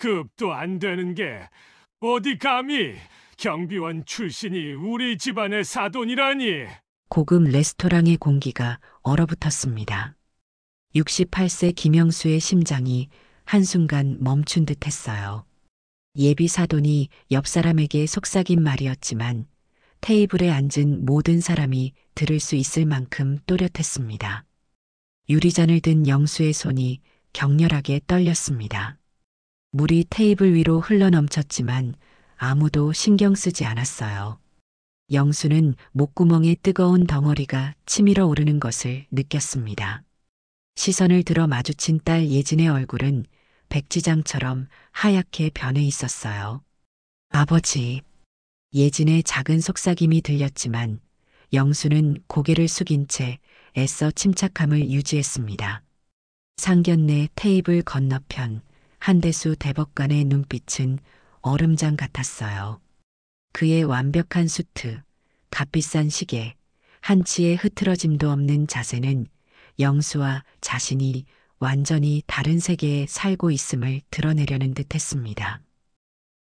급도 안 되는 게 어디 감히 경비원 출신이 우리 집안의 사돈이라니. 고급 레스토랑의 공기가 얼어붙었습니다. 68세 김영수의 심장이 한순간 멈춘 듯 했어요. 예비 사돈이 옆 사람에게 속삭인 말이었지만 테이블에 앉은 모든 사람이 들을 수 있을 만큼 또렷했습니다. 유리잔을 든 영수의 손이 격렬하게 떨렸습니다. 물이 테이블 위로 흘러넘쳤지만 아무도 신경 쓰지 않았어요. 영수는 목구멍에 뜨거운 덩어리가 치밀어 오르는 것을 느꼈습니다. 시선을 들어 마주친 딸 예진의 얼굴은 백지장처럼 하얗게 변해 있었어요. 아버지, 예진의 작은 속삭임이 들렸지만 영수는 고개를 숙인 채 애써 침착함을 유지했습니다. 상견례 테이블 건너편 한대수 대법관의 눈빛은 얼음장 같았어요. 그의 완벽한 수트, 값비싼 시계, 한치의 흐트러짐도 없는 자세는 영수와 자신이 완전히 다른 세계에 살고 있음을 드러내려는 듯 했습니다.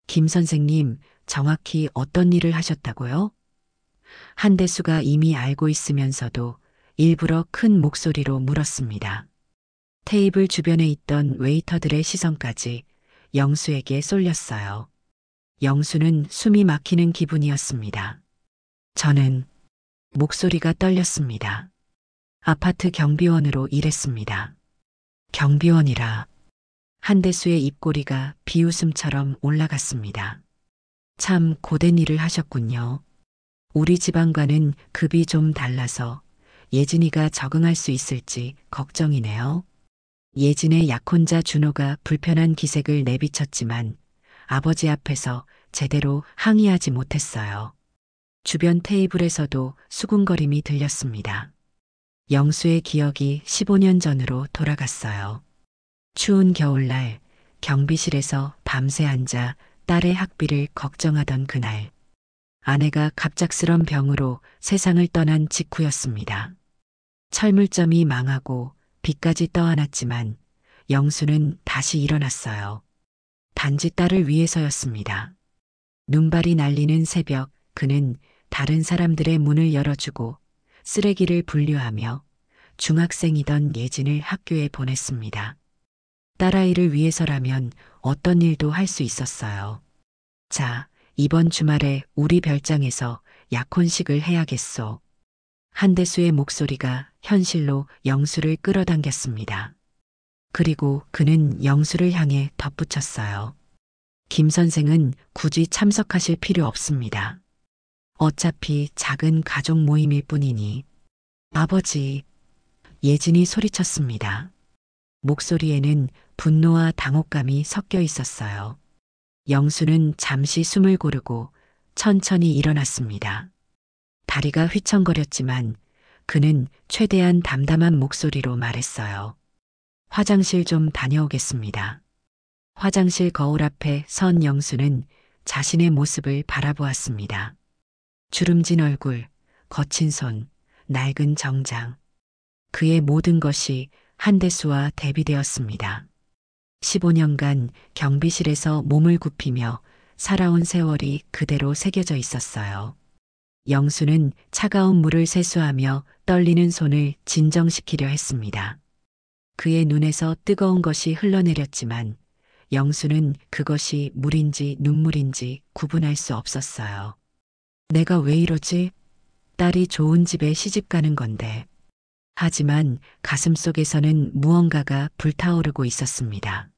김 선생님, 정확히 어떤 일을 하셨다고요? 한대수가 이미 알고 있으면서도 일부러 큰 목소리로 물었습니다. 테이블 주변에 있던 웨이터들의 시선까지 영수에게 쏠렸어요. 영수는 숨이 막히는 기분이었습니다. 저는 목소리가 떨렸습니다. 아파트 경비원으로 일했습니다. 경비원이라 한대수의 입꼬리가 비웃음처럼 올라갔습니다. 참 고된 일을 하셨군요. 우리 집안과는 급이 좀 달라서 예진이가 적응할 수 있을지 걱정이네요. 예진의 약혼자 준호가 불편한 기색을 내비쳤지만 아버지 앞에서 제대로 항의하지 못했어요. 주변 테이블에서도 수군거림이 들렸습니다. 영수의 기억이 15년 전으로 돌아갔어요. 추운 겨울날 경비실에서 밤새 앉아 딸의 학비를 걱정하던 그날, 아내가 갑작스런 병으로 세상을 떠난 직후였습니다. 철물점이 망하고 빚까지 떠안았지만 영수는 다시 일어났어요. 단지 딸을 위해서였습니다. 눈발이 날리는 새벽, 그는 다른 사람들의 문을 열어주고 쓰레기를 분류하며 중학생이던 예진을 학교에 보냈습니다. 딸아이를 위해서라면 어떤 일도 할 수 있었어요. 자, 이번 주말에 우리 별장에서 약혼식을 해야겠소. 한대수의 목소리가 현실로 영수를 끌어당겼습니다. 그리고 그는 영수를 향해 덧붙였어요. 김 선생은 굳이 참석하실 필요 없습니다. 어차피 작은 가족 모임일 뿐이니. 아버지, 예진이 소리쳤습니다. 목소리에는 분노와 당혹감이 섞여 있었어요. 영수는 잠시 숨을 고르고 천천히 일어났습니다. 다리가 휘청거렸지만 그는 최대한 담담한 목소리로 말했어요. 화장실 좀 다녀오겠습니다. 화장실 거울 앞에 선 영수는 자신의 모습을 바라보았습니다. 주름진 얼굴, 거친 손, 낡은 정장. 그의 모든 것이 한대수와 대비되었습니다. 15년간 경비실에서 몸을 굽히며 살아온 세월이 그대로 새겨져 있었어요. 영수는 차가운 물을 세수하며 떨리는 손을 진정시키려 했습니다. 그의 눈에서 뜨거운 것이 흘러내렸지만 영수는 그것이 물인지 눈물인지 구분할 수 없었어요. 내가 왜 이러지? 딸이 좋은 집에 시집 가는 건데. 하지만 가슴속에서는 무언가가 불타오르고 있었습니다.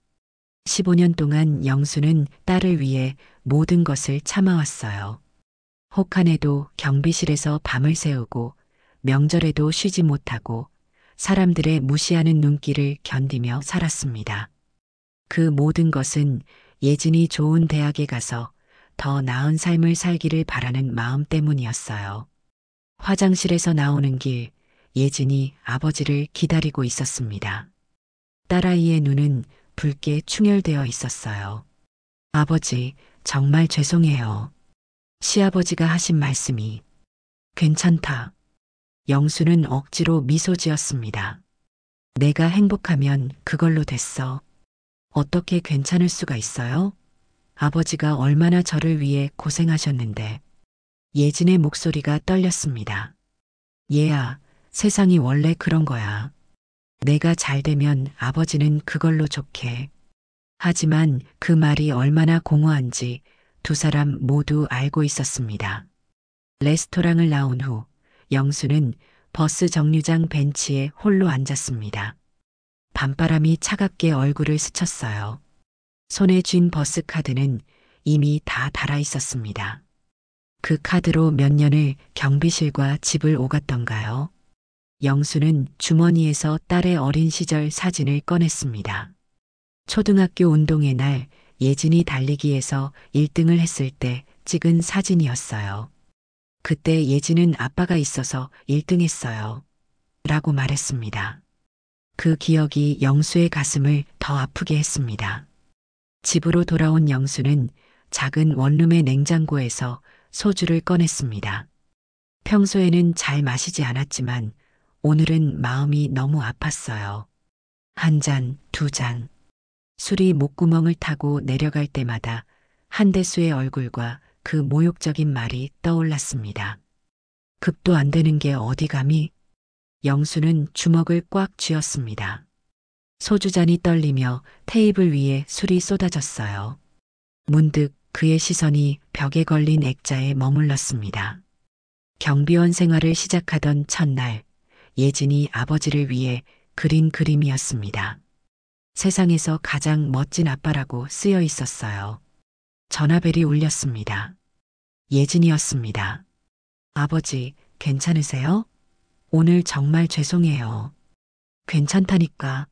15년 동안 영수는 딸을 위해 모든 것을 참아왔어요. 혹한에도 경비실에서 밤을 새우고 명절에도 쉬지 못하고 사람들의 무시하는 눈길을 견디며 살았습니다. 그 모든 것은 예진이 좋은 대학에 가서 더 나은 삶을 살기를 바라는 마음 때문이었어요. 화장실에서 나오는 길, 예진이 아버지를 기다리고 있었습니다. 딸아이의 눈은 붉게 충혈되어 있었어요. 아버지, 정말 죄송해요. 시아버지가 하신 말씀이. 괜찮다. 영수는 억지로 미소 지었습니다. 내가 행복하면 그걸로 됐어. 어떻게 괜찮을 수가 있어요? 아버지가 얼마나 저를 위해 고생하셨는데. 예진의 목소리가 떨렸습니다. 얘야, 세상이 원래 그런 거야. 내가 잘 되면 아버지는 그걸로 좋게. 하지만 그 말이 얼마나 공허한지 두 사람 모두 알고 있었습니다. 레스토랑을 나온 후 영수는 버스 정류장 벤치에 홀로 앉았습니다. 밤바람이 차갑게 얼굴을 스쳤어요. 손에 쥔 버스 카드는 이미 다 달아 있었습니다. 그 카드로 몇 년을 경비실과 집을 오갔던가요? 영수는 주머니에서 딸의 어린 시절 사진을 꺼냈습니다. 초등학교 운동회 날 예진이 달리기에서 1등을 했을 때 찍은 사진이었어요. 그때 예진은 아빠가 있어서 1등 했어요. 라고 말했습니다. 그 기억이 영수의 가슴을 더 아프게 했습니다. 집으로 돌아온 영수는 작은 원룸의 냉장고에서 소주를 꺼냈습니다. 평소에는 잘 마시지 않았지만 오늘은 마음이 너무 아팠어요. 한 잔, 두 잔. 술이 목구멍을 타고 내려갈 때마다 한대수의 얼굴과 그 모욕적인 말이 떠올랐습니다. 급도 안 되는 게 어디 감히? 영수는 주먹을 꽉 쥐었습니다. 소주잔이 떨리며 테이블 위에 술이 쏟아졌어요. 문득 그의 시선이 벽에 걸린 액자에 머물렀습니다. 경비원 생활을 시작하던 첫날, 예진이 아버지를 위해 그린 그림이었습니다. 세상에서 가장 멋진 아빠라고 쓰여 있었어요. 전화벨이 울렸습니다. 예진이었습니다. 아버지, 괜찮으세요? 오늘 정말 죄송해요. 괜찮다니까.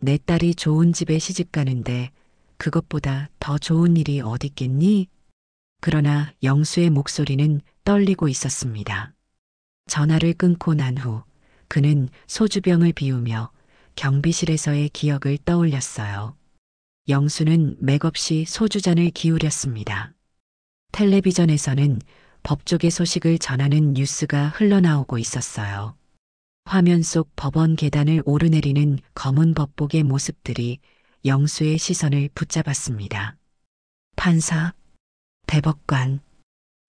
내 딸이 좋은 집에 시집 가는데 그것보다 더 좋은 일이 어딨겠니? 그러나 영수의 목소리는 떨리고 있었습니다. 전화를 끊고 난 후 그는 소주병을 비우며 경비실에서의 기억을 떠올렸어요. 영수는 맥없이 소주잔을 기울였습니다. 텔레비전에서는 법조계 소식을 전하는 뉴스가 흘러나오고 있었어요. 화면 속 법원 계단을 오르내리는 검은 법복의 모습들이 영수의 시선을 붙잡았습니다. 판사, 대법관,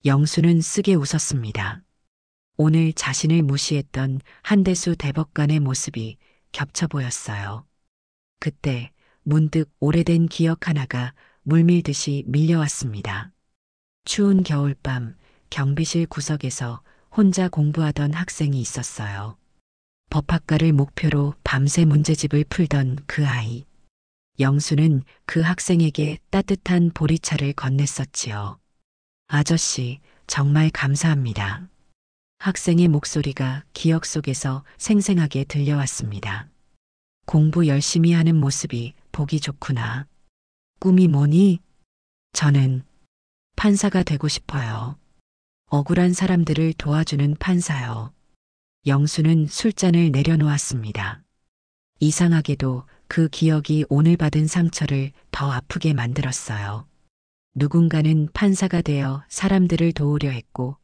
영수는 쓰게 웃었습니다. 오늘 자신을 무시했던 한대수 대법관의 모습이 겹쳐 보였어요. 그때 문득 오래된 기억 하나가 물밀듯이 밀려왔습니다. 추운 겨울밤 경비실 구석에서 혼자 공부하던 학생이 있었어요. 법학과를 목표로 밤새 문제집을 풀던 그 아이. 영수는 그 학생에게 따뜻한 보리차를 건넸었지요. 아저씨, 정말 감사합니다. 학생의 목소리가 기억 속에서 생생하게 들려왔습니다. 공부 열심히 하는 모습이 보기 좋구나. 꿈이 뭐니? 저는 판사가 되고 싶어요. 억울한 사람들을 도와주는 판사요. 영수는 술잔을 내려놓았습니다. 이상하게도 그 기억이 오늘 받은 상처를 더 아프게 만들었어요. 누군가는 판사가 되어 사람들을 도우려 했고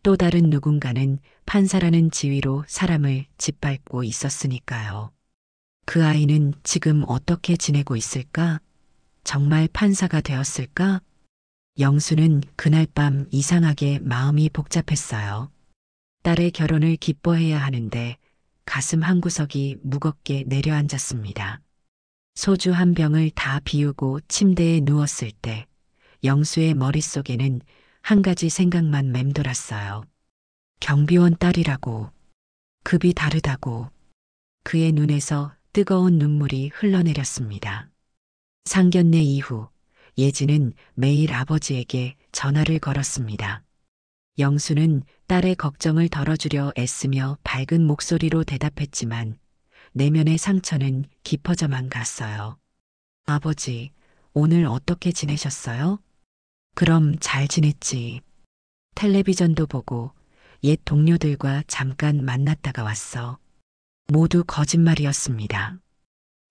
또 다른 누군가는 판사라는 지위로 사람을 짓밟고 있었으니까요. 그 아이는 지금 어떻게 지내고 있을까? 정말 판사가 되었을까? 영수는 그날 밤 이상하게 마음이 복잡했어요. 딸의 결혼을 기뻐해야 하는데 가슴 한구석이 무겁게 내려앉았습니다. 소주 한 병을 다 비우고 침대에 누웠을 때 영수의 머릿속에는 한 가지 생각만 맴돌았어요. 경비원 딸이라고, 급이 다르다고. 그의 눈에서 뜨거운 눈물이 흘러내렸습니다. 상견례 이후 예진은 매일 아버지에게 전화를 걸었습니다. 영수는 딸의 걱정을 덜어주려 애쓰며 밝은 목소리로 대답했지만 내면의 상처는 깊어져만 갔어요. 아버지, 오늘 어떻게 지내셨어요? 그럼 잘 지냈지. 텔레비전도 보고 옛 동료들과 잠깐 만났다가 왔어. 모두 거짓말이었습니다.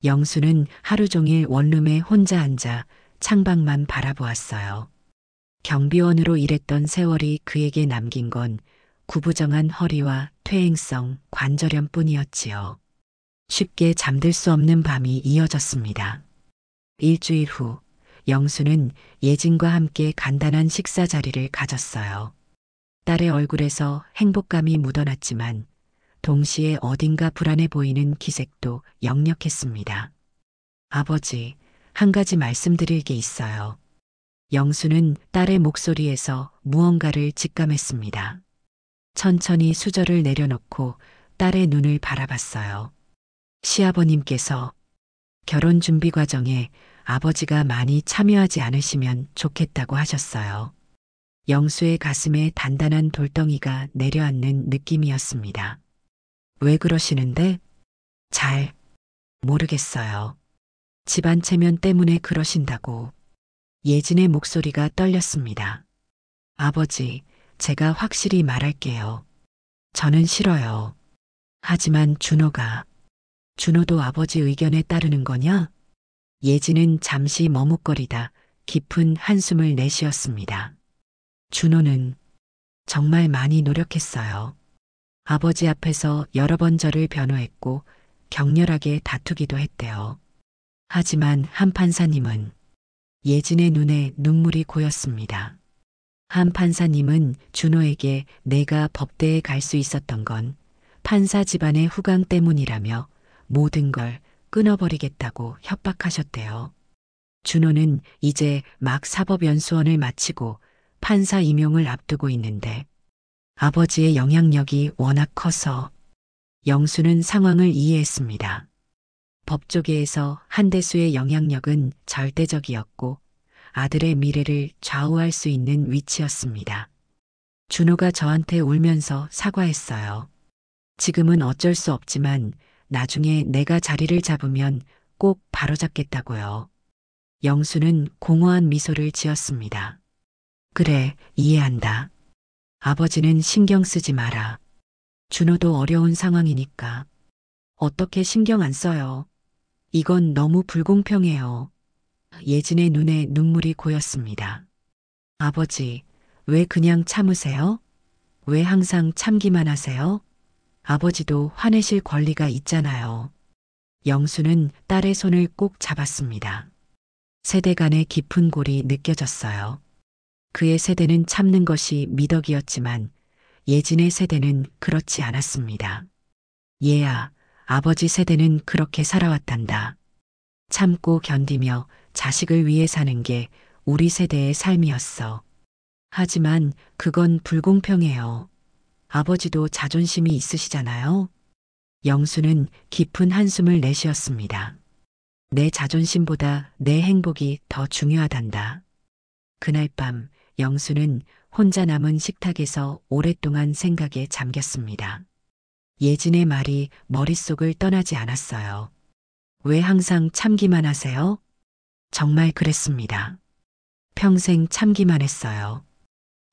영수는 하루 종일 원룸에 혼자 앉아 창밖만 바라보았어요. 경비원으로 일했던 세월이 그에게 남긴 건 구부정한 허리와 퇴행성 관절염뿐이었지요. 쉽게 잠들 수 없는 밤이 이어졌습니다. 일주일 후 영수는 예진과 함께 간단한 식사 자리를 가졌어요. 딸의 얼굴에서 행복감이 묻어났지만 동시에 어딘가 불안해 보이는 기색도 역력했습니다. 아버지, 한 가지 말씀드릴 게 있어요. 영수는 딸의 목소리에서 무언가를 직감했습니다. 천천히 수저를 내려놓고 딸의 눈을 바라봤어요. 시아버님께서 결혼 준비 과정에 아버지가 많이 참여하지 않으시면 좋겠다고 하셨어요. 영수의 가슴에 단단한 돌덩이가 내려앉는 느낌이었습니다. 왜 그러시는데? 잘 모르겠어요. 집안 체면 때문에 그러신다고. 예진의 목소리가 떨렸습니다. 아버지, 제가 확실히 말할게요. 저는 싫어요. 하지만 준호도 아버지 의견에 따르는 거냐? 예진은 잠시 머뭇거리다 깊은 한숨을 내쉬었습니다. 준호는 정말 많이 노력했어요. 아버지 앞에서 여러 번 저를 변호했고 격렬하게 다투기도 했대요. 하지만 한 판사님은 예진의 눈에 눈물이 고였습니다. 한 판사님은 준호에게 내가 법대에 갈 수 있었던 건 판사 집안의 후광 때문이라며 모든 걸 끊어버리겠다고 협박하셨대요. 준호는 이제 막 사법연수원을 마치고 판사 임용을 앞두고 있는데 아버지의 영향력이 워낙 커서 영수는 상황을 이해했습니다. 법조계에서 한대수의 영향력은 절대적이었고 아들의 미래를 좌우할 수 있는 위치였습니다. 준호가 저한테 울면서 사과했어요. 지금은 어쩔 수 없지만 나중에 내가 자리를 잡으면 꼭 바로잡겠다고요. 영수는 공허한 미소를 지었습니다. 그래, 이해한다. 아버지는 신경 쓰지 마라. 준호도 어려운 상황이니까. 어떻게 신경 안 써요? 이건 너무 불공평해요. 예진의 눈에 눈물이 고였습니다. 아버지, 왜 그냥 참으세요? 왜 항상 참기만 하세요? 아버지도 화내실 권리가 있잖아요. 영수는 딸의 손을 꼭 잡았습니다. 세대 간의 깊은 골이 느껴졌어요. 그의 세대는 참는 것이 미덕이었지만 예진의 세대는 그렇지 않았습니다. 얘야, 아버지 세대는 그렇게 살아왔단다. 참고 견디며 자식을 위해 사는 게 우리 세대의 삶이었어. 하지만 그건 불공평해요. 아버지도 자존심이 있으시잖아요. 영수는 깊은 한숨을 내쉬었습니다. 내 자존심보다 내 행복이 더 중요하단다. 그날 밤 영수는 혼자 남은 식탁에서 오랫동안 생각에 잠겼습니다. 예진의 말이 머릿속을 떠나지 않았어요. 왜 항상 참기만 하세요? 정말 그랬습니다. 평생 참기만 했어요.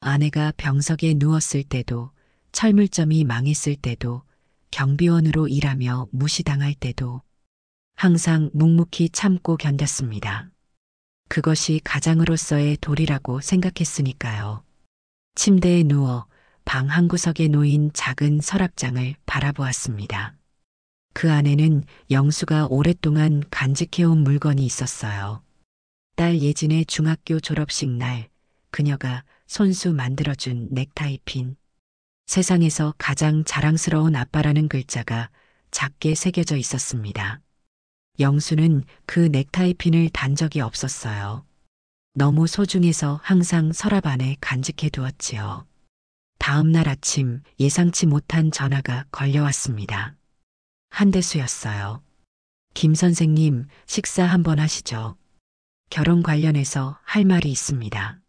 아내가 병석에 누웠을 때도, 철물점이 망했을 때도, 경비원으로 일하며 무시당할 때도 항상 묵묵히 참고 견뎠습니다. 그것이 가장으로서의 도리라고 생각했으니까요. 침대에 누워 방 한구석에 놓인 작은 서랍장을 바라보았습니다. 그 안에는 영수가 오랫동안 간직해온 물건이 있었어요. 딸 예진의 중학교 졸업식 날 그녀가 손수 만들어준 넥타이핀. 세상에서 가장 자랑스러운 아빠라는 글자가 작게 새겨져 있었습니다. 영수는 그 넥타이핀을 단 적이 없었어요. 너무 소중해서 항상 서랍 안에 간직해 두었지요. 다음 날 아침 예상치 못한 전화가 걸려왔습니다. 한대수였어요. 김 선생님, 식사 한번 하시죠. 결혼 관련해서 할 말이 있습니다.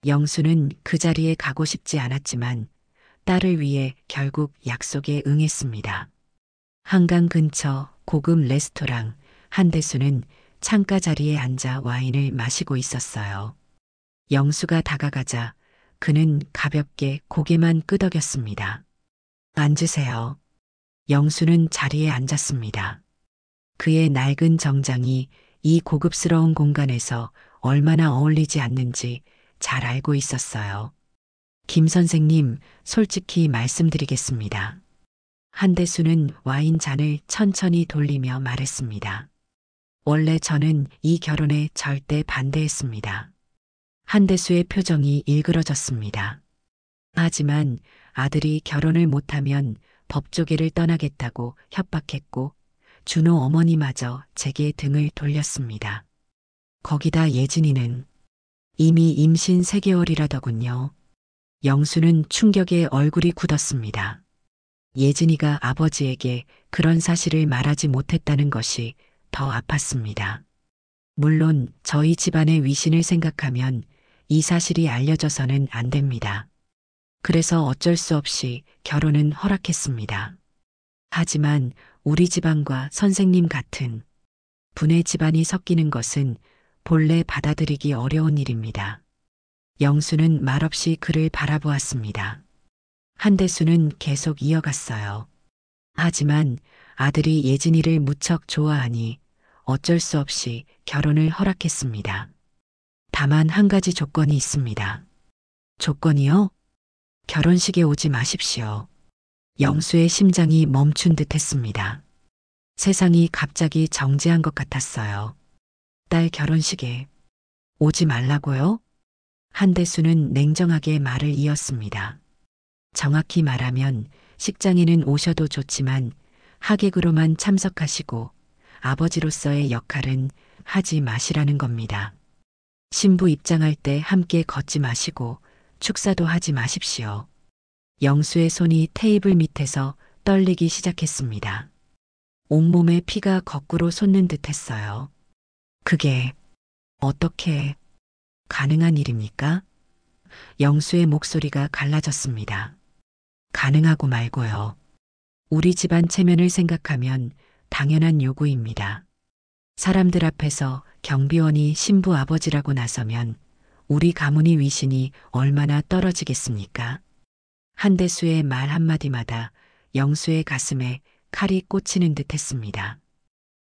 영수는 그 자리에 가고 싶지 않았지만 딸을 위해 결국 약속에 응했습니다. 한강 근처 고급 레스토랑 한대수는 창가 자리에 앉아 와인을 마시고 있었어요. 영수가 다가가자 그는 가볍게 고개만 끄덕였습니다. 앉으세요. 영수는 자리에 앉았습니다. 그의 낡은 정장이 이 고급스러운 공간에서 얼마나 어울리지 않는지 잘 알고 있었어요. 김 선생님, 솔직히 말씀드리겠습니다. 한대수는 와인 잔을 천천히 돌리며 말했습니다. 원래 저는 이 결혼에 절대 반대했습니다. 한대수의 표정이 일그러졌습니다. 하지만 아들이 결혼을 못하면 법조계를 떠나겠다고 협박했고 준호 어머니마저 제게 등을 돌렸습니다. 거기다 예진이는 이미 임신 3개월이라더군요. 영수는 충격에 얼굴이 굳었습니다. 예진이가 아버지에게 그런 사실을 말하지 못했다는 것이 더 아팠습니다. 물론 저희 집안의 위신을 생각하면 이 사실이 알려져서는 안 됩니다. 그래서 어쩔 수 없이 결혼은 허락했습니다. 하지만 우리 집안과 선생님 같은 분의 집안이 섞이는 것은 본래 받아들이기 어려운 일입니다. 영수는 말없이 그를 바라보았습니다. 한대수는 계속 이어갔어요. 하지만 아들이 예진이를 무척 좋아하니 어쩔 수 없이 결혼을 허락했습니다. 다만 한 가지 조건이 있습니다. 조건이요? 결혼식에 오지 마십시오. 영수의 심장이 멈춘 듯 했습니다. 세상이 갑자기 정지한 것 같았어요. 딸 결혼식에 오지 말라고요? 한대수는 냉정하게 말을 이었습니다. 정확히 말하면 식장에는 오셔도 좋지만 하객으로만 참석하시고 아버지로서의 역할은 하지 마시라는 겁니다. 신부 입장할 때 함께 걷지 마시고 축사도 하지 마십시오. 영수의 손이 테이블 밑에서 떨리기 시작했습니다. 온몸에 피가 거꾸로 솟는 듯 했어요. 그게 어떻게 가능한 일입니까? 영수의 목소리가 갈라졌습니다. 가능하고 말고요. 우리 집안 체면을 생각하면 당연한 요구입니다. 사람들 앞에서 경비원이 신부 아버지라고 나서면 우리 가문의 위신이 얼마나 떨어지겠습니까? 한대수의 말 한마디마다 영수의 가슴에 칼이 꽂히는 듯 했습니다.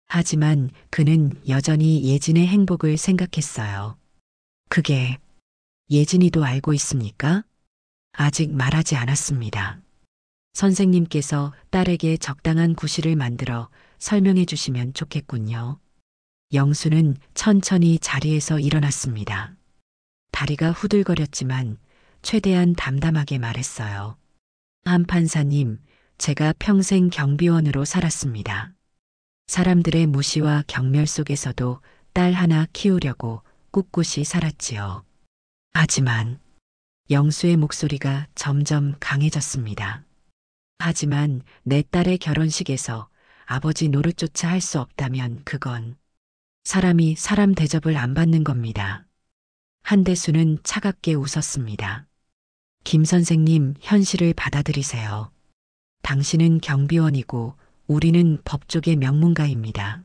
하지만 그는 여전히 예진의 행복을 생각했어요. 그게 예진이도 알고 있습니까? 아직 말하지 않았습니다. 선생님께서 딸에게 적당한 구실을 만들어 설명해 주시면 좋겠군요. 영수는 천천히 자리에서 일어났습니다. 다리가 후들거렸지만 최대한 담담하게 말했어요. 한 판사님, 제가 평생 경비원으로 살았습니다. 사람들의 무시와 경멸 속에서도 딸 하나 키우려고 꿋꿋이 살았지요. 하지만 영수의 목소리가 점점 강해졌습니다. 하지만 내 딸의 결혼식에서 아버지 노릇조차 할 수 없다면 그건 사람이 사람 대접을 안 받는 겁니다. 한대수는 차갑게 웃었습니다. 김 선생님, 현실을 받아들이세요. 당신은 경비원이고 우리는 법조계 명문가입니다.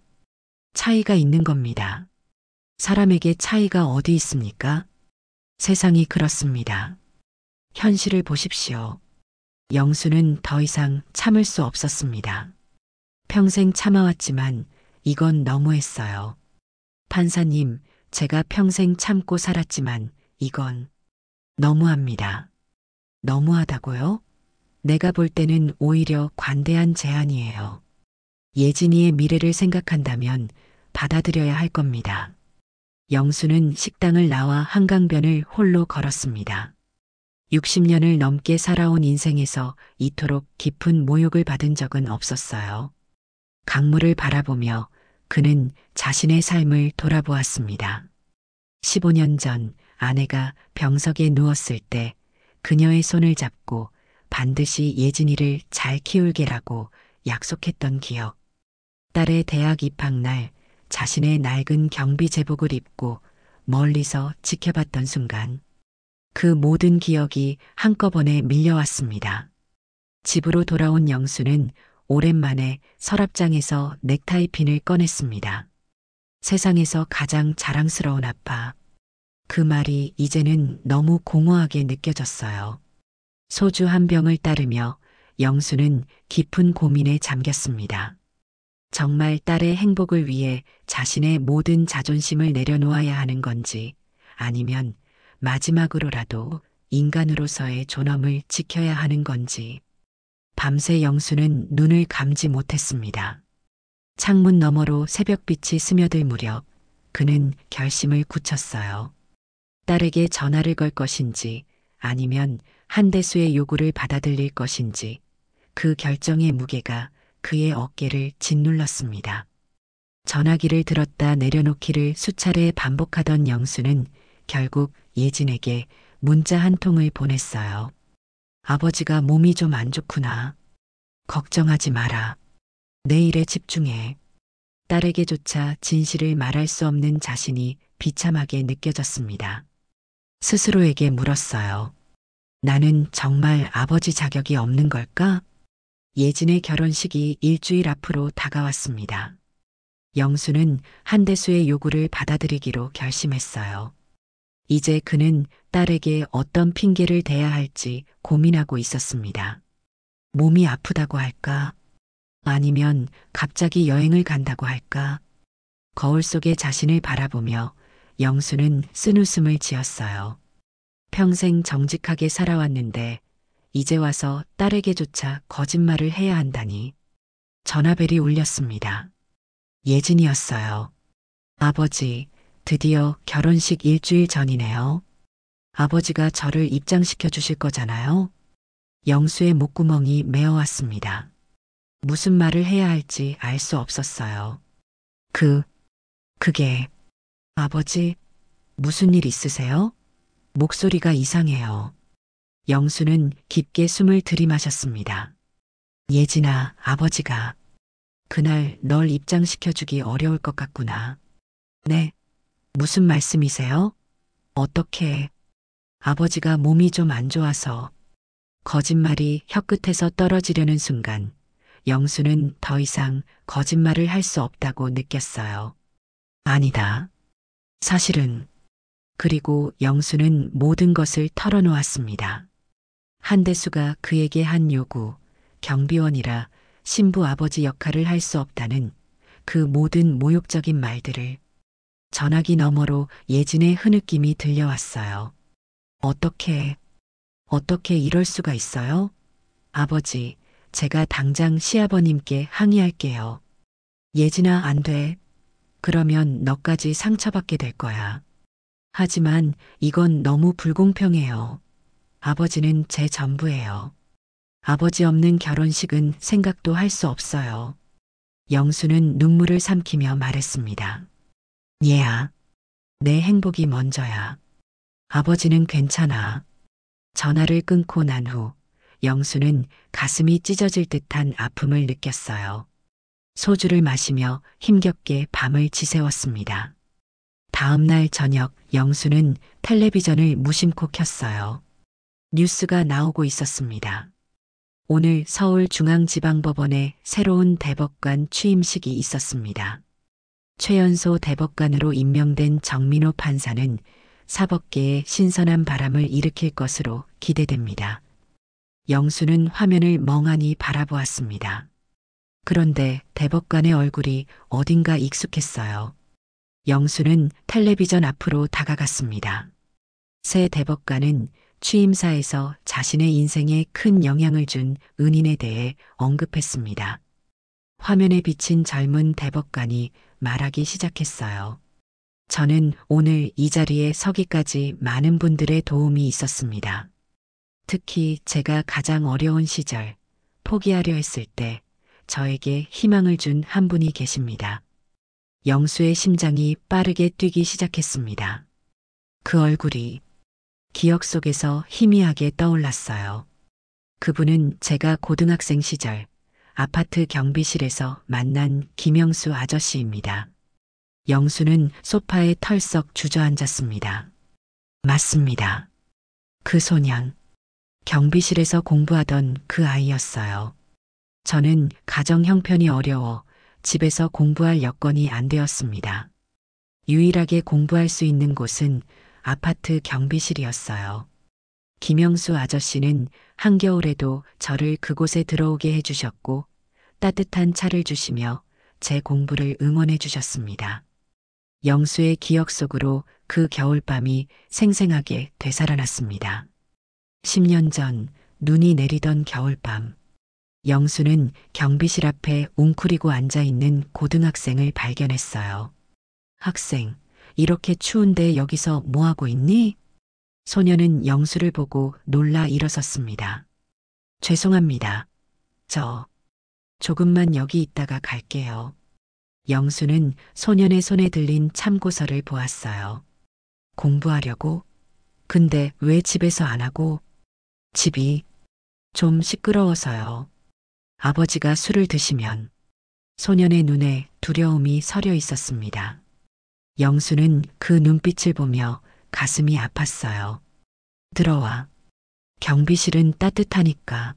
차이가 있는 겁니다. 사람에게 차이가 어디 있습니까? 세상이 그렇습니다. 현실을 보십시오. 영수는 더 이상 참을 수 없었습니다. 평생 참아왔지만 이건 너무했어요. 판사님, 제가 평생 참고 살았지만 이건 너무합니다. 너무하다고요? 내가 볼 때는 오히려 관대한 제안이에요. 예진이의 미래를 생각한다면 받아들여야 할 겁니다. 영수는 식당을 나와 한강변을 홀로 걸었습니다. 60년을 넘게 살아온 인생에서 이토록 깊은 모욕을 받은 적은 없었어요. 강물을 바라보며 그는 자신의 삶을 돌아보았습니다. 15년 전 아내가 병석에 누웠을 때 그녀의 손을 잡고 반드시 예진이를 잘 키울게라고 약속했던 기억. 딸의 대학 입학날 자신의 낡은 경비 제복을 입고 멀리서 지켜봤던 순간 그 모든 기억이 한꺼번에 밀려왔습니다. 집으로 돌아온 영수는 오랜만에 서랍장에서 넥타이 핀을 꺼냈습니다. 세상에서 가장 자랑스러운 아빠. 그 말이 이제는 너무 공허하게 느껴졌어요. 소주 한 병을 따르며 영수는 깊은 고민에 잠겼습니다. 정말 딸의 행복을 위해 자신의 모든 자존심을 내려놓아야 하는 건지 아니면 마지막으로라도 인간으로서의 존엄을 지켜야 하는 건지. 밤새 영수는 눈을 감지 못했습니다. 창문 너머로 새벽빛이 스며들 무렵 그는 결심을 굳혔어요. 딸에게 전화를 걸 것인지 아니면 한대수의 요구를 받아들일 것인지 그 결정의 무게가 그의 어깨를 짓눌렀습니다. 전화기를 들었다 내려놓기를 수차례 반복하던 영수는 결국 예진에게 문자 한 통을 보냈어요. 아버지가 몸이 좀 안 좋구나. 걱정하지 마라. 내 일에 집중해. 딸에게조차 진실을 말할 수 없는 자신이 비참하게 느껴졌습니다. 스스로에게 물었어요. 나는 정말 아버지 자격이 없는 걸까? 예진의 결혼식이 일주일 앞으로 다가왔습니다. 영수는 한대수의 요구를 받아들이기로 결심했어요. 이제 그는 딸에게 어떤 핑계를 대야 할지 고민하고 있었습니다. 몸이 아프다고 할까? 아니면 갑자기 여행을 간다고 할까? 거울 속에 자신을 바라보며 영수는 쓴웃음을 지었어요. 평생 정직하게 살아왔는데 이제 와서 딸에게조차 거짓말을 해야 한다니. 전화벨이 울렸습니다. 예진이었어요. 아버지, 드디어 결혼식 일주일 전이네요. 아버지가 저를 입장시켜 주실 거잖아요. 영수의 목구멍이 메어왔습니다. 무슨 말을 해야 할지 알 수 없었어요. 그게, 아버지, 무슨 일 있으세요? 목소리가 이상해요. 영수는 깊게 숨을 들이마셨습니다. 예진아, 아버지가 그날 널 입장시켜주기 어려울 것 같구나. 네, 무슨 말씀이세요? 어떻게? 아버지가 몸이 좀 안 좋아서. 거짓말이 혀끝에서 떨어지려는 순간 영수는 더 이상 거짓말을 할 수 없다고 느꼈어요. 아니다. 사실은. 그리고 영수는 모든 것을 털어놓았습니다. 한대수가 그에게 한 요구, 경비원이라 신부 아버지 역할을 할 수 없다는 그 모든 모욕적인 말들을. 전화기 너머로 예진의 흐느낌이 들려왔어요. 어떻게 이럴 수가 있어요? 아버지, 제가 당장 시아버님께 항의할게요. 예진아, 안 돼. 그러면 너까지 상처받게 될 거야. 하지만 이건 너무 불공평해요. 아버지는 제 전부예요. 아버지 없는 결혼식은 생각도 할 수 없어요. 영수는 눈물을 삼키며 말했습니다. 얘야, 내 행복이 먼저야. 아버지는 괜찮아. 전화를 끊고 난 후 영수는 가슴이 찢어질 듯한 아픔을 느꼈어요. 소주를 마시며 힘겹게 밤을 지새웠습니다. 다음 날 저녁 영수는 텔레비전을 무심코 켰어요. 뉴스가 나오고 있었습니다. 오늘 서울중앙지방법원에 새로운 대법관 취임식이 있었습니다. 최연소 대법관으로 임명된 정민호 판사는 사법계에 신선한 바람을 일으킬 것으로 기대됩니다. 영수는 화면을 멍하니 바라보았습니다. 그런데 대법관의 얼굴이 어딘가 익숙했어요. 영수는 텔레비전 앞으로 다가갔습니다. 새 대법관은 취임사에서 자신의 인생에 큰 영향을 준 은인에 대해 언급했습니다. 화면에 비친 젊은 대법관이 말하기 시작했어요. 저는 오늘 이 자리에 서기까지 많은 분들의 도움이 있었습니다. 특히 제가 가장 어려운 시절, 포기하려 했을 때 저에게 희망을 준 한 분이 계십니다. 영수의 심장이 빠르게 뛰기 시작했습니다. 그 얼굴이 기억 속에서 희미하게 떠올랐어요. 그분은 제가 고등학생 시절 아파트 경비실에서 만난 김영수 아저씨입니다. 영수는 소파에 털썩 주저앉았습니다. 맞습니다. 그 소년, 경비실에서 공부하던 그 아이였어요. 저는 가정 형편이 어려워 집에서 공부할 여건이 안 되었습니다. 유일하게 공부할 수 있는 곳은 아파트 경비실이었어요. 김영수 아저씨는 한겨울에도 저를 그곳에 들어오게 해주셨고 따뜻한 차를 주시며 제 공부를 응원해 주셨습니다. 영수의 기억 속으로 그 겨울밤이 생생하게 되살아났습니다. 10년 전 눈이 내리던 겨울밤. 영수는 경비실 앞에 웅크리고 앉아있는 고등학생을 발견했어요. 학생, 이렇게 추운데 여기서 뭐하고 있니? 소녀는 영수를 보고 놀라 일어섰습니다. 죄송합니다. 저, 조금만 여기 있다가 갈게요. 영수는 소년의 손에 들린 참고서를 보았어요. 공부하려고? 근데 왜 집에서 안 하고? 집이 좀 시끄러워서요. 아버지가 술을 드시면. 소년의 눈에 두려움이 서려 있었습니다. 영수는 그 눈빛을 보며 가슴이 아팠어요. 들어와. 경비실은 따뜻하니까.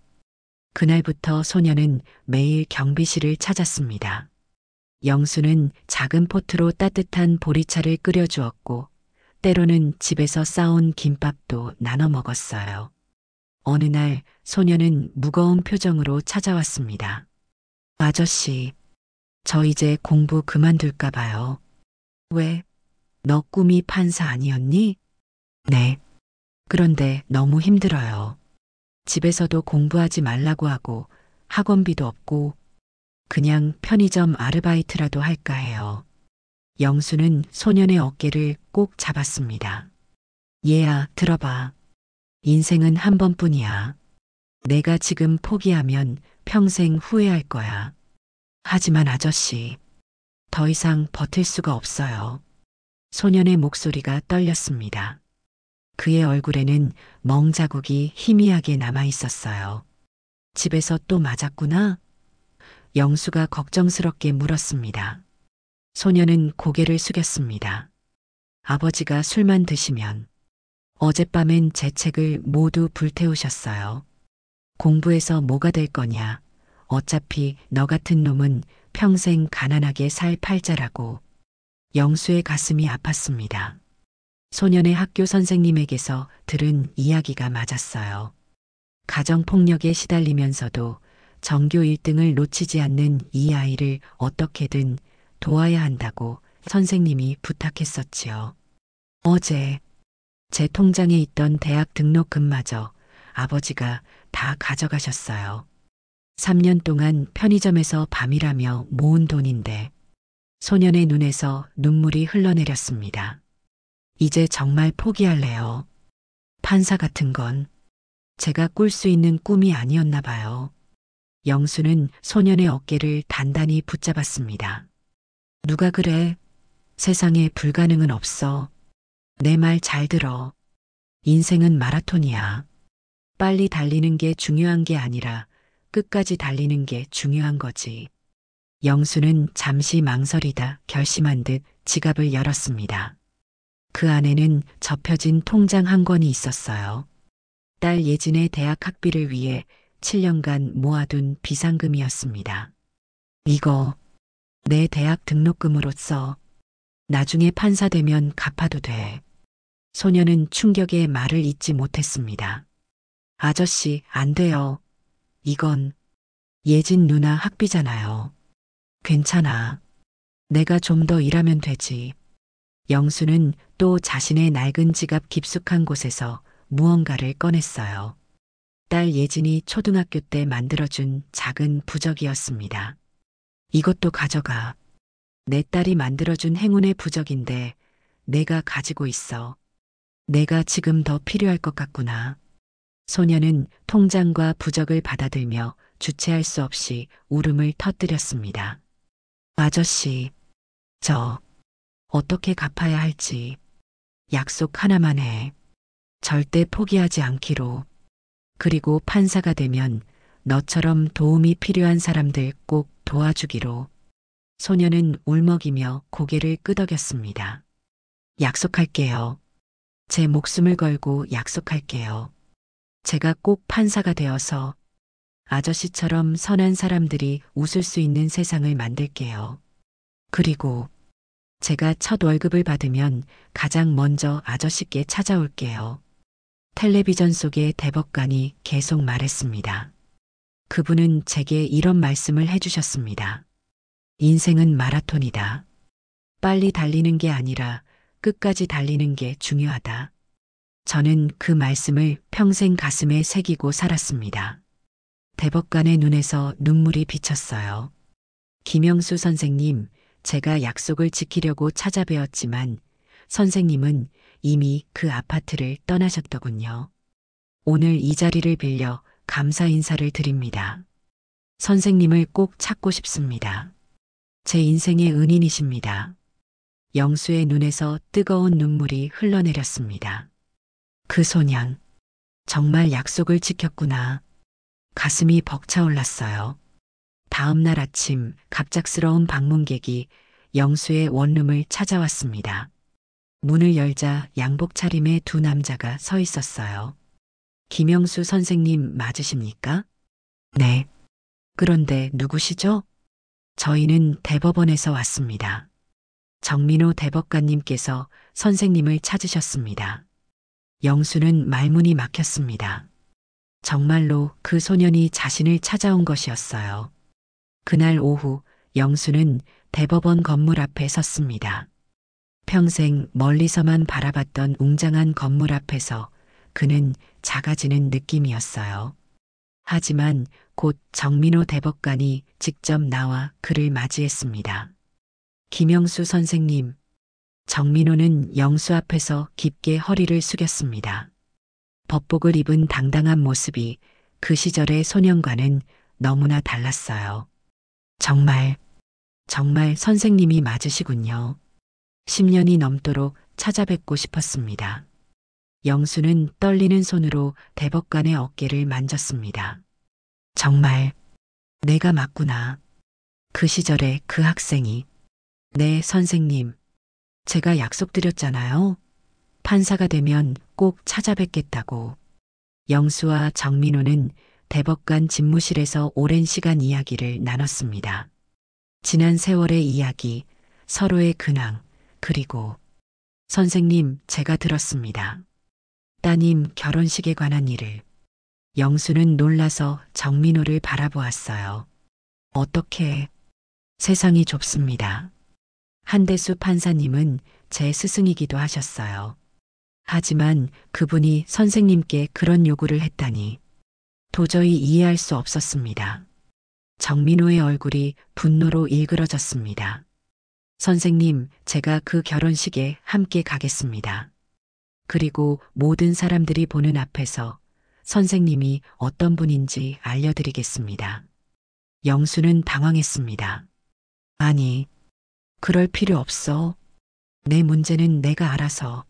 그날부터 소년은 매일 경비실을 찾았습니다. 영수는 작은 포트로 따뜻한 보리차를 끓여주었고, 때로는 집에서 싸온 김밥도 나눠 먹었어요. 어느 날 소년은 무거운 표정으로 찾아왔습니다. 아저씨, 저 이제 공부 그만둘까 봐요. 왜? 너 꿈이 판사 아니었니? 네. 그런데 너무 힘들어요. 집에서도 공부하지 말라고 하고 학원비도 없고 그냥 편의점 아르바이트라도 할까 해요. 영수는 소년의 어깨를 꼭 잡았습니다. 얘야, 들어봐. 인생은 한 번뿐이야. 내가 지금 포기하면 평생 후회할 거야. 하지만 아저씨, 더 이상 버틸 수가 없어요. 소년의 목소리가 떨렸습니다. 그의 얼굴에는 멍자국이 희미하게 남아 있었어요. 집에서 또 맞았구나? 영수가 걱정스럽게 물었습니다. 소년은 고개를 숙였습니다. 아버지가 술만 드시면 어젯밤엔 제 책을 모두 불태우셨어요. 공부해서 뭐가 될 거냐. 어차피 너 같은 놈은 평생 가난하게 살 팔자라고. 영수의 가슴이 아팠습니다. 소년의 학교 선생님에게서 들은 이야기가 맞았어요. 가정폭력에 시달리면서도 전교 1등을 놓치지 않는 이 아이를 어떻게든 도와야 한다고 선생님이 부탁했었지요. 어제 제 통장에 있던 대학 등록금마저 아버지가 다 가져가셨어요. 3년 동안 편의점에서 밤이라며 모은 돈인데 소년의 눈에서 눈물이 흘러내렸습니다. 이제 정말 포기할래요. 판사 같은 건 제가 꿀 수 있는 꿈이 아니었나 봐요. 영수는 소년의 어깨를 단단히 붙잡았습니다. 누가 그래? 세상에 불가능은 없어. 내 말 잘 들어. 인생은 마라톤이야. 빨리 달리는 게 중요한 게 아니라 끝까지 달리는 게 중요한 거지. 영수는 잠시 망설이다 결심한 듯 지갑을 열었습니다. 그 안에는 접혀진 통장 한 권이 있었어요. 딸 예진의 대학 학비를 위해 7년간 모아둔 비상금이었습니다. 이거 내 대학 등록금으로 써. 나중에 판사 되면 갚아도 돼. 소녀는 충격에 말을 잇지 못했습니다. 아저씨, 안 돼요. 이건 예진 누나 학비잖아요. 괜찮아. 내가 좀 더 일하면 되지. 영수는 또 자신의 낡은 지갑 깊숙한 곳에서 무언가를 꺼냈어요. 딸 예진이 초등학교 때 만들어준 작은 부적이었습니다. 이것도 가져가. 내 딸이 만들어준 행운의 부적인데 내가 가지고 있어. 내가 지금 더 필요할 것 같구나. 소녀는 통장과 부적을 받아들며 주체할 수 없이 울음을 터뜨렸습니다. 아저씨, 저 어떻게 갚아야 할지 약속 하나만 해. 절대 포기하지 않기로. 그리고 판사가 되면 너처럼 도움이 필요한 사람들 꼭 도와주기로. 소녀는 울먹이며 고개를 끄덕였습니다. 약속할게요. 제 목숨을 걸고 약속할게요. 제가 꼭 판사가 되어서 아저씨처럼 선한 사람들이 웃을 수 있는 세상을 만들게요. 그리고 제가 첫 월급을 받으면 가장 먼저 아저씨께 찾아올게요. 텔레비전 속의 대법관이 계속 말했습니다. 그분은 제게 이런 말씀을 해주셨습니다. 인생은 마라톤이다. 빨리 달리는 게 아니라 끝까지 달리는 게 중요하다. 저는 그 말씀을 평생 가슴에 새기고 살았습니다. 대법관의 눈에서 눈물이 비쳤어요. 김영수 선생님, 제가 약속을 지키려고 찾아뵈었지만 선생님은 이미 그 아파트를 떠나셨더군요. 오늘 이 자리를 빌려 감사 인사를 드립니다. 선생님을 꼭 찾고 싶습니다. 제 인생의 은인이십니다. 영수의 눈에서 뜨거운 눈물이 흘러내렸습니다. 그 소년, 정말 약속을 지켰구나. 가슴이 벅차올랐어요. 다음 날 아침 갑작스러운 방문객이 영수의 원룸을 찾아왔습니다. 문을 열자 양복 차림의 두 남자가 서 있었어요. 김영수 선생님 맞으십니까? 네. 그런데 누구시죠? 저희는 대법원에서 왔습니다. 정민호 대법관님께서 선생님을 찾으셨습니다. 영수는 말문이 막혔습니다. 정말로 그 소년이 자신을 찾아온 것이었어요. 그날 오후 영수는 대법원 건물 앞에 섰습니다. 평생 멀리서만 바라봤던 웅장한 건물 앞에서 그는 작아지는 느낌이었어요. 하지만 곧 정민호 대법관이 직접 나와 그를 맞이했습니다. 김영수 선생님, 정민호는 영수 앞에서 깊게 허리를 숙였습니다. 법복을 입은 당당한 모습이 그 시절의 소년과는 너무나 달랐어요. 정말 선생님이 맞으시군요. 10년이 넘도록 찾아뵙고 싶었습니다. 영수는 떨리는 손으로 대법관의 어깨를 만졌습니다. 정말 내가 맞구나. 그 시절의 그 학생이. 네, 선생님. 제가 약속드렸잖아요. 판사가 되면 꼭 찾아뵙겠다고. 영수와 정민호는 대법관 집무실에서 오랜 시간 이야기를 나눴습니다. 지난 세월의 이야기, 서로의 근황, 그리고 선생님, 제가 들었습니다. 따님 결혼식에 관한 일을. 영수는 놀라서 정민호를 바라보았어요. 어떻게? 세상이 좁습니다. 한대수 판사님은 제 스승이기도 하셨어요. 하지만 그분이 선생님께 그런 요구를 했다니 도저히 이해할 수 없었습니다. 정민호의 얼굴이 분노로 일그러졌습니다. 선생님, 제가 그 결혼식에 함께 가겠습니다. 그리고 모든 사람들이 보는 앞에서 선생님이 어떤 분인지 알려드리겠습니다. 영수는 당황했습니다. 아니, 그럴 필요 없어. 내 문제는 내가 알아서.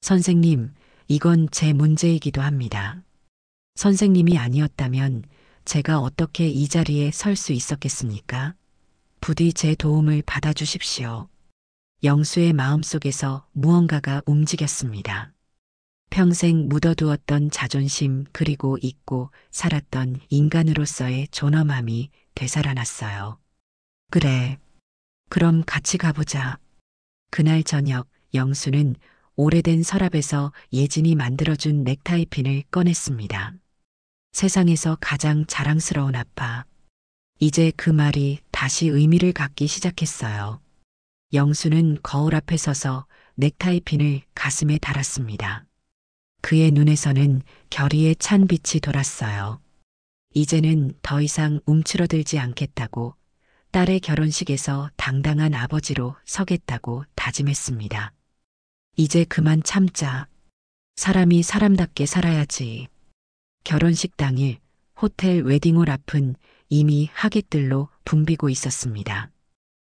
선생님, 이건 제 문제이기도 합니다. 선생님이 아니었다면 제가 어떻게 이 자리에 설 수 있었겠습니까? 부디 제 도움을 받아주십시오. 영수의 마음속에서 무언가가 움직였습니다. 평생 묻어두었던 자존심 그리고 잊고 살았던 인간으로서의 존엄함이 되살아났어요. 그래, 그럼 같이 가보자. 그날 저녁 영수는 오래된 서랍에서 예진이 만들어준 넥타이 핀을 꺼냈습니다. 세상에서 가장 자랑스러운 아빠. 이제 그 말이 다시 의미를 갖기 시작했어요. 영수는 거울 앞에 서서 넥타이 핀을 가슴에 달았습니다. 그의 눈에서는 결의의 찬 빛이 돌았어요. 이제는 더 이상 움츠러들지 않겠다고, 딸의 결혼식에서 당당한 아버지로 서겠다고 다짐했습니다. 이제 그만 참자. 사람이 사람답게 살아야지. 결혼식 당일 호텔 웨딩홀 앞은 이미 하객들로 붐비고 있었습니다.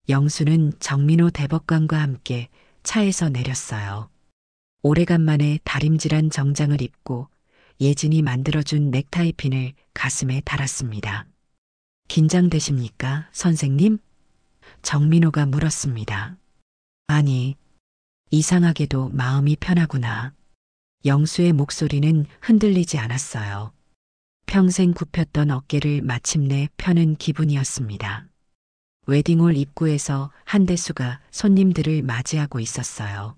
영수는 정민호 대법관과 함께 차에서 내렸어요. 오래간만에 다림질한 정장을 입고 예진이 만들어준 넥타이 핀을 가슴에 달았습니다. 긴장되십니까, 선생님? 정민호가 물었습니다. 아니, 이상하게도 마음이 편하구나. 영수의 목소리는 흔들리지 않았어요. 평생 굽혔던 어깨를 마침내 펴는 기분이었습니다. 웨딩홀 입구에서 한대수가 손님들을 맞이하고 있었어요.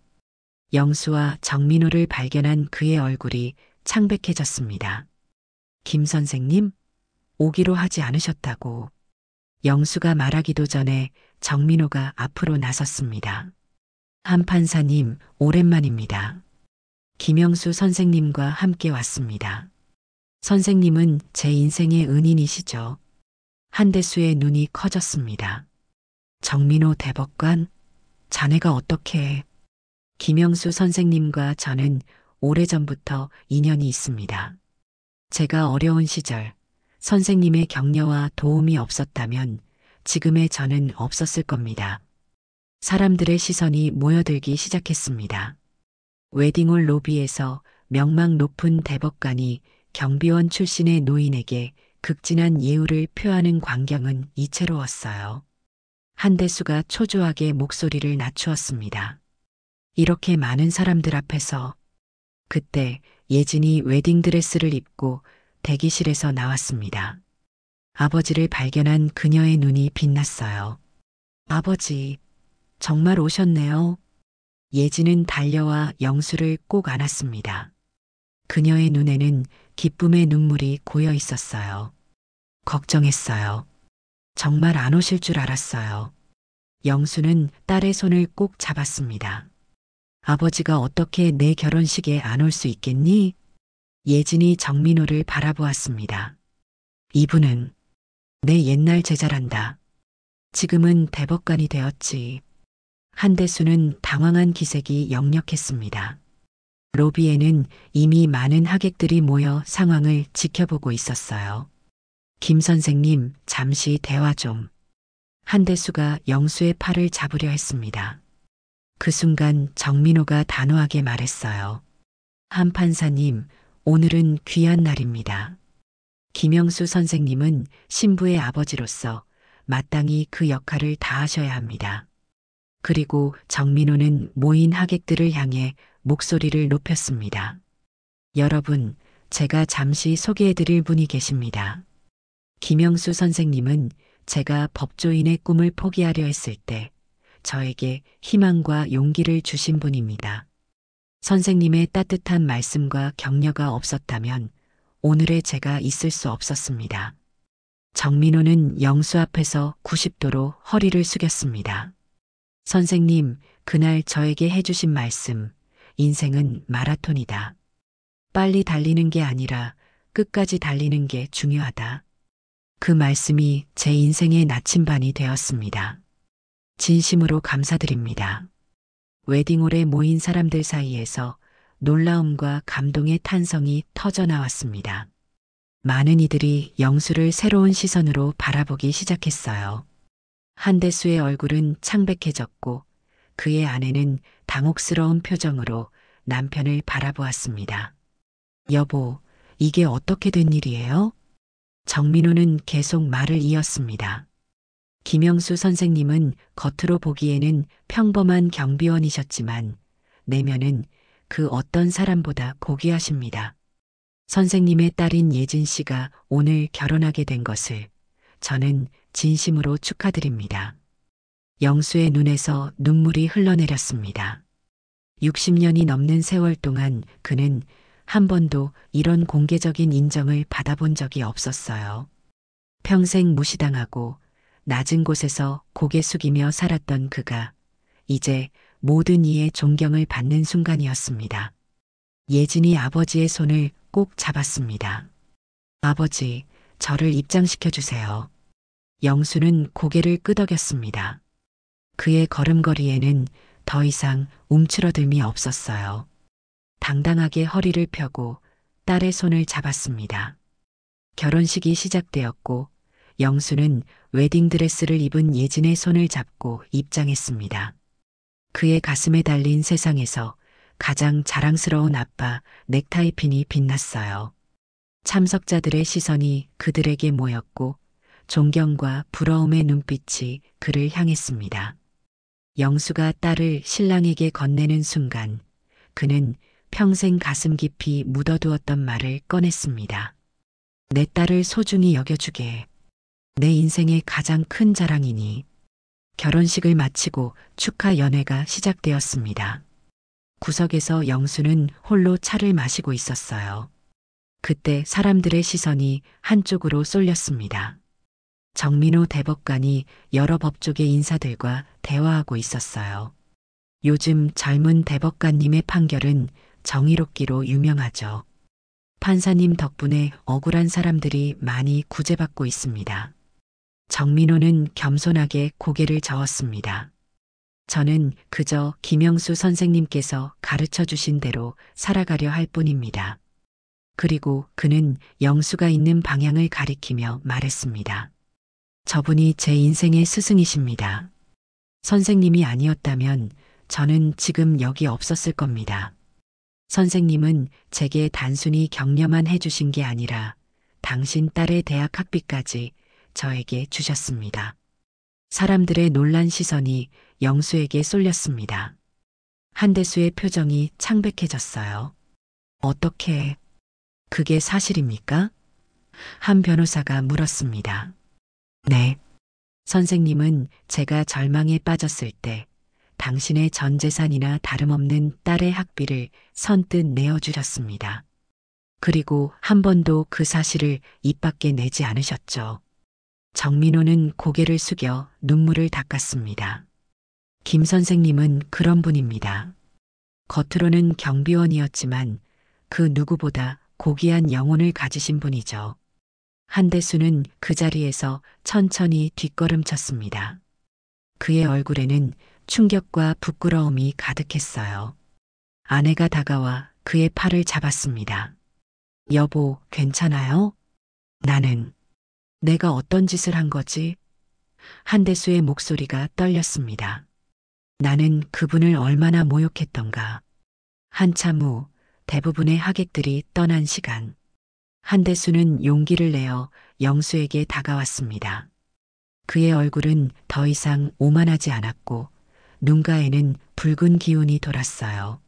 영수와 정민호를 발견한 그의 얼굴이 창백해졌습니다. 김 선생님, 오기로 하지 않으셨다고. 영수가 말하기도 전에 정민호가 앞으로 나섰습니다. 한 판사님, 오랜만입니다. 김영수 선생님과 함께 왔습니다. 선생님은 제 인생의 은인이시죠. 한대수의 눈이 커졌습니다. 정민호 대법관, 자네가 어떻게 해? 김영수 선생님과 저는 오래전부터 인연이 있습니다. 제가 어려운 시절 선생님의 격려와 도움이 없었다면 지금의 저는 없었을 겁니다. 사람들의 시선이 모여들기 시작했습니다. 웨딩홀 로비에서 명망 높은 대법관이 경비원 출신의 노인에게 극진한 예우를 표하는 광경은 이채로웠어요. 한대수가 초조하게 목소리를 낮추었습니다. 이렇게 많은 사람들 앞에서 그때 예진이 웨딩드레스를 입고 대기실에서 나왔습니다. 아버지를 발견한 그녀의 눈이 빛났어요. 아버지, 정말 오셨네요. 예진은 달려와 영수를 꼭 안았습니다. 그녀의 눈에는 기쁨의 눈물이 고여 있었어요. 걱정했어요. 정말 안 오실 줄 알았어요. 영수는 딸의 손을 꼭 잡았습니다. 아버지가 어떻게 내 결혼식에 안 올 수 있겠니? 예진이 정민호를 바라보았습니다. 이분은 내 옛날 제자란다. 지금은 대법관이 되었지. 한대수는 당황한 기색이 역력했습니다. 로비에는 이미 많은 하객들이 모여 상황을 지켜보고 있었어요. 김 선생님, 잠시 대화 좀. 한대수가 영수의 팔을 잡으려 했습니다. 그 순간 정민호가 단호하게 말했어요. 한 판사님, 오늘은 귀한 날입니다. 김영수 선생님은 신부의 아버지로서 마땅히 그 역할을 다하셔야 합니다. 그리고 정민호는 모인 하객들을 향해 목소리를 높였습니다. 여러분, 제가 잠시 소개해드릴 분이 계십니다. 김영수 선생님은 제가 법조인의 꿈을 포기하려 했을 때 저에게 희망과 용기를 주신 분입니다. 선생님의 따뜻한 말씀과 격려가 없었다면 오늘의 제가 있을 수 없었습니다. 정민호는 영수 앞에서 90도로 허리를 숙였습니다. 선생님, 그날 저에게 해주신 말씀, 인생은 마라톤이다. 빨리 달리는 게 아니라 끝까지 달리는 게 중요하다. 그 말씀이 제 인생의 나침반이 되었습니다. 진심으로 감사드립니다. 웨딩홀에 모인 사람들 사이에서 놀라움과 감동의 탄성이 터져 나왔습니다. 많은 이들이 영수를 새로운 시선으로 바라보기 시작했어요. 한대수의 얼굴은 창백해졌고 그의 아내는 당혹스러운 표정으로 남편을 바라보았습니다. 여보, 이게 어떻게 된 일이에요? 정민호는 계속 말을 이었습니다. 김영수 선생님은 겉으로 보기에는 평범한 경비원이셨지만 내면은 그 어떤 사람보다 고귀하십니다. 선생님의 딸인 예진 씨가 오늘 결혼하게 된 것을 저는 진심으로 축하드립니다. 영수의 눈에서 눈물이 흘러내렸습니다. 60년이 넘는 세월 동안 그는 한 번도 이런 공개적인 인정을 받아본 적이 없었어요. 평생 무시당하고 낮은 곳에서 고개 숙이며 살았던 그가 이제 모든 이의 존경을 받는 순간이었습니다. 예진이 아버지의 손을 꼭 잡았습니다. 아버지, 저를 입장시켜 주세요. 영수는 고개를 끄덕였습니다. 그의 걸음걸이에는 더 이상 움츠러듦이 없었어요. 당당하게 허리를 펴고 딸의 손을 잡았습니다. 결혼식이 시작되었고 영수는 웨딩드레스를 입은 예진의 손을 잡고 입장했습니다. 그의 가슴에 달린 세상에서 가장 자랑스러운 아빠 넥타이핀이 빛났어요. 참석자들의 시선이 그들에게 모였고 존경과 부러움의 눈빛이 그를 향했습니다. 영수가 딸을 신랑에게 건네는 순간 그는 평생 가슴 깊이 묻어두었던 말을 꺼냈습니다. 내 딸을 소중히 여겨주게. 내 인생의 가장 큰 자랑이니. 결혼식을 마치고 축하 연회가 시작되었습니다. 구석에서 영수는 홀로 차를 마시고 있었어요. 그때 사람들의 시선이 한쪽으로 쏠렸습니다. 정민호 대법관이 여러 법조계 인사들과 대화하고 있었어요. 요즘 젊은 대법관님의 판결은 정의롭기로 유명하죠. 판사님 덕분에 억울한 사람들이 많이 구제받고 있습니다. 정민호는 겸손하게 고개를 저었습니다. 저는 그저 김영수 선생님께서 가르쳐 주신 대로 살아가려 할 뿐입니다. 그리고 그는 영수가 있는 방향을 가리키며 말했습니다. 저분이 제 인생의 스승이십니다. 선생님이 아니었다면 저는 지금 여기 없었을 겁니다. 선생님은 제게 단순히 격려만 해주신 게 아니라 당신 딸의 대학 학비까지 저에게 주셨습니다. 사람들의 놀란 시선이 영수에게 쏠렸습니다. 한대수의 표정이 창백해졌어요. 어떻게, 그게 사실입니까? 한 변호사가 물었습니다. 네. 선생님은 제가 절망에 빠졌을 때 당신의 전 재산이나 다름없는 딸의 학비를 선뜻 내어주셨습니다. 그리고 한 번도 그 사실을 입 밖에 내지 않으셨죠. 정민호는 고개를 숙여 눈물을 닦았습니다. 김 선생님은 그런 분입니다. 겉으로는 경비원이었지만 그 누구보다 고귀한 영혼을 가지신 분이죠. 한대수는 그 자리에서 천천히 뒷걸음쳤습니다. 그의 얼굴에는 충격과 부끄러움이 가득했어요. 아내가 다가와 그의 팔을 잡았습니다. 여보, 괜찮아요? 내가 어떤 짓을 한 거지? 한대수의 목소리가 떨렸습니다. 나는 그분을 얼마나 모욕했던가. 한참 후 대부분의 하객들이 떠난 시간. 한대수는 용기를 내어 영수에게 다가왔습니다. 그의 얼굴은 더 이상 오만하지 않았고 눈가에는 붉은 기운이 돌았어요.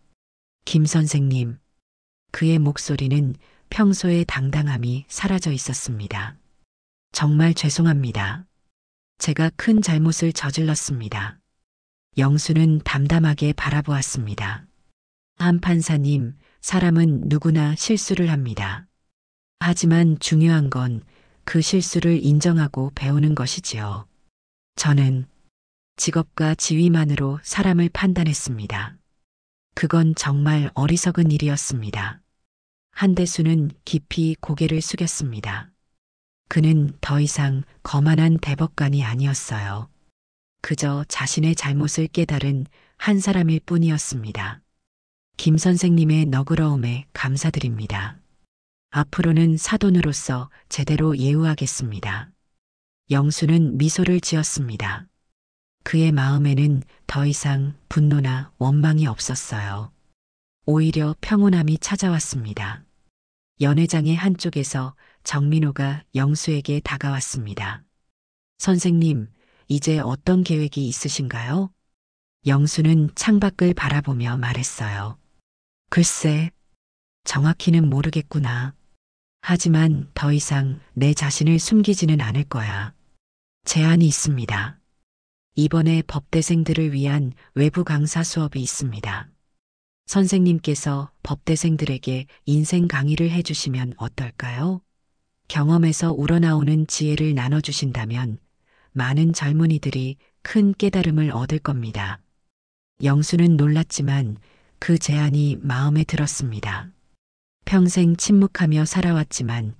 김 선생님. 그의 목소리는 평소의 당당함이 사라져 있었습니다. 정말 죄송합니다. 제가 큰 잘못을 저질렀습니다. 영수는 담담하게 바라보았습니다. 한 판사님, 사람은 누구나 실수를 합니다. 하지만 중요한 건 그 실수를 인정하고 배우는 것이지요. 저는 직업과 지위만으로 사람을 판단했습니다. 그건 정말 어리석은 일이었습니다. 한대수는 깊이 고개를 숙였습니다. 그는 더 이상 거만한 대법관이 아니었어요. 그저 자신의 잘못을 깨달은 한 사람일 뿐이었습니다. 김 선생님의 너그러움에 감사드립니다. 앞으로는 사돈으로서 제대로 예우하겠습니다. 영수는 미소를 지었습니다. 그의 마음에는 더 이상 분노나 원망이 없었어요. 오히려 평온함이 찾아왔습니다. 연회장의 한쪽에서 정민호가 영수에게 다가왔습니다. 선생님, 이제 어떤 계획이 있으신가요? 영수는 창밖을 바라보며 말했어요. 글쎄, 정확히는 모르겠구나. 하지만 더 이상 내 자신을 숨기지는 않을 거야. 제안이 있습니다. 이번에 법대생들을 위한 외부 강사 수업이 있습니다. 선생님께서 법대생들에게 인생 강의를 해주시면 어떨까요? 경험에서 우러나오는 지혜를 나눠주신다면 많은 젊은이들이 큰 깨달음을 얻을 겁니다. 영수는 놀랐지만 그 제안이 마음에 들었습니다. 평생 침묵하며 살아왔지만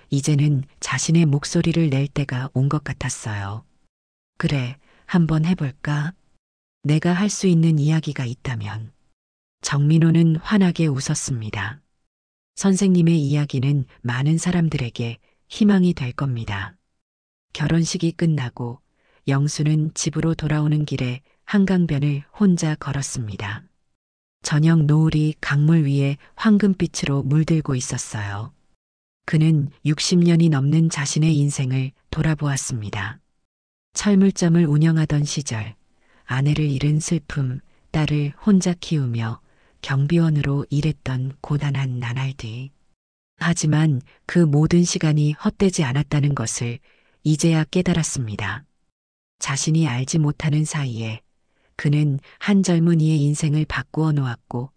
이제는 자신의 목소리를 낼 때가 온 것 같았어요. 그래, 한번 해볼까? 내가 할 수 있는 이야기가 있다면. 정민호는 환하게 웃었습니다. 선생님의 이야기는 많은 사람들에게 희망이 될 겁니다. 결혼식이 끝나고 영수는 집으로 돌아오는 길에 한강변을 혼자 걸었습니다. 저녁 노을이 강물 위에 황금빛으로 물들고 있었어요. 그는 60년이 넘는 자신의 인생을 돌아보았습니다. 철물점을 운영하던 시절, 아내를 잃은 슬픔, 딸을 혼자 키우며 경비원으로 일했던 고단한 나날 뒤. 하지만 그 모든 시간이 헛되지 않았다는 것을 이제야 깨달았습니다. 자신이 알지 못하는 사이에 그는 한 젊은이의 인생을 바꾸어 놓았고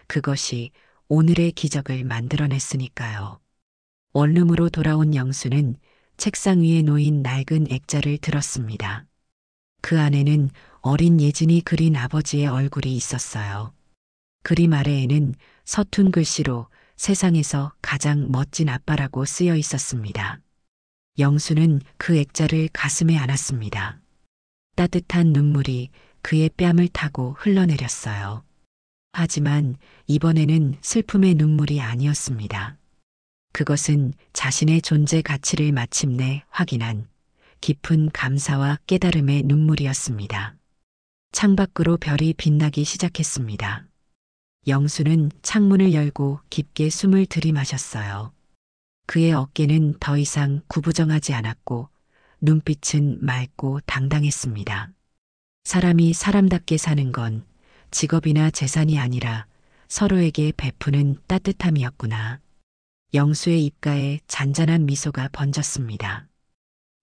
그것이 오늘의 기적을 만들어냈으니까요. 원룸으로 돌아온 영수는 책상 위에 놓인 낡은 액자를 들었습니다. 그 안에는 어린 예진이 그린 아버지의 얼굴이 있었어요. 그림 아래에는 서툰 글씨로 세상에서 가장 멋진 아빠라고 쓰여 있었습니다. 영수는 그 액자를 가슴에 안았습니다. 따뜻한 눈물이 그의 뺨을 타고 흘러내렸어요. 하지만 이번에는 슬픔의 눈물이 아니었습니다. 그것은 자신의 존재 가치를 마침내 확인한 깊은 감사와 깨달음의 눈물이었습니다. 창밖으로 별이 빛나기 시작했습니다. 영수는 창문을 열고 깊게 숨을 들이마셨어요. 그의 어깨는 더 이상 구부정하지 않았고 눈빛은 맑고 당당했습니다. 사람이 사람답게 사는 건 직업이나 재산이 아니라 서로에게 베푸는 따뜻함이었구나. 영수의 입가에 잔잔한 미소가 번졌습니다.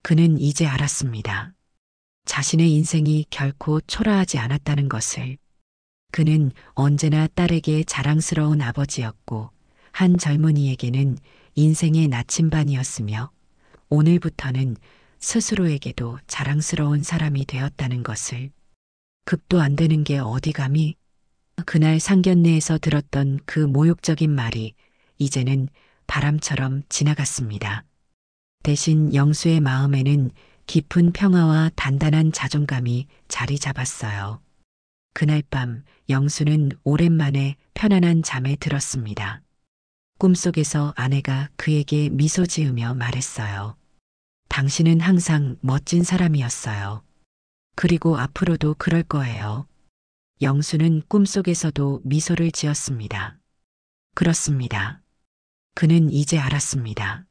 그는 이제 알았습니다. 자신의 인생이 결코 초라하지 않았다는 것을. 그는 언제나 딸에게 자랑스러운 아버지였고 한 젊은이에게는 인생의 나침반이었으며 오늘부터는 스스로에게도 자랑스러운 사람이 되었다는 것을. 급도 안 되는 게 어디 감히. 그날 상견례에서 들었던 그 모욕적인 말이 이제는 바람처럼 지나갔습니다. 대신 영수의 마음에는 깊은 평화와 단단한 자존감이 자리 잡았어요. 그날 밤 영수는 오랜만에 편안한 잠에 들었습니다. 꿈속에서 아내가 그에게 미소 지으며 말했어요. 당신은 항상 멋진 사람이었어요. 그리고 앞으로도 그럴 거예요. 영수는 꿈속에서도 미소를 지었습니다. 그렇습니다. 그는 이제 알았습니다.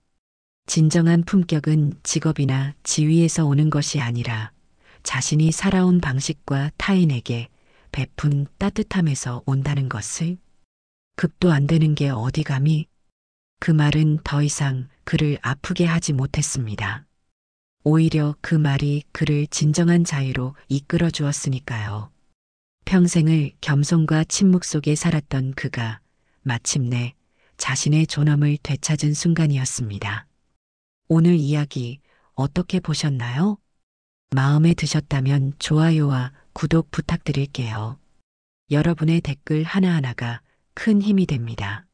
진정한 품격은 직업이나 지위에서 오는 것이 아니라 자신이 살아온 방식과 타인에게 베푼 따뜻함에서 온다는 것을. 급도 안 되는 게 어디 감히. 그 말은 더 이상 그를 아프게 하지 못했습니다. 오히려 그 말이 그를 진정한 자유로 이끌어 주었으니까요. 평생을 겸손과 침묵 속에 살았던 그가 마침내 자신의 존엄을 되찾은 순간이었습니다. 오늘 이야기 어떻게 보셨나요? 마음에 드셨다면 좋아요와 구독 부탁드릴게요. 여러분의 댓글 하나하나가 큰 힘이 됩니다.